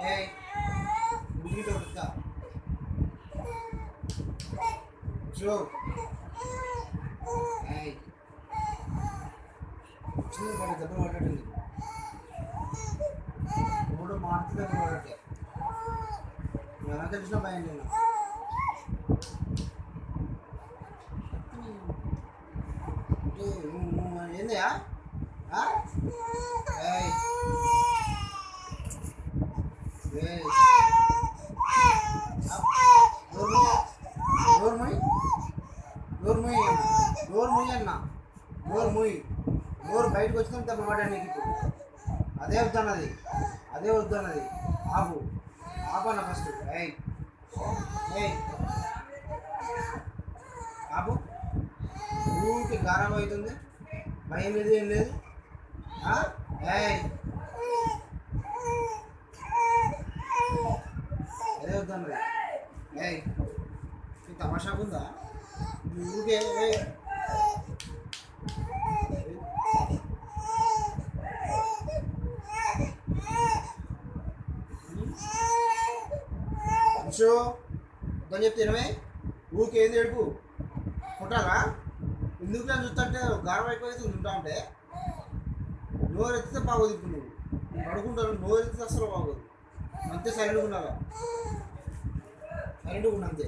ఏయ్ ఉడికి ఉడుకుతా చూ ఏయ్ చిన్న పడి దెబ్బలు పడ్డట్టుంది మూడు మారుతూ దెబ్బలు పడ్డట్టే ఎలా తెలిసిన భయం నేను ఏందయా నోరు బయటకు వచ్చిన తప్పమాట నీకు ఇప్పుడు అదే వద్దన్నది ఆపు ఆపన్న ఫస్ట్ ఆపు ఊరికి గారం అవుతుంది భయం లేదు ఏం లేదు అదే వద్దన్నది తమాషాకు ఉందా ఊరికే వద్దని చెప్తే ఇరవై ఊరికి ఏంది ఏడుపు పుట్టాలా ఎందుకు నేను చూస్తుంటే గారం అయిపోయి ఉంటా ఉంటే నోరు ఎత్తితే బాగోదు ఇప్పుడు నువ్వు పడుకుంటాను నోరు ఎత్తితే అసలు బాగోదు అంతే సైలెంట్గా ఉండాలా సైలెంట్గా ఉండు అంతే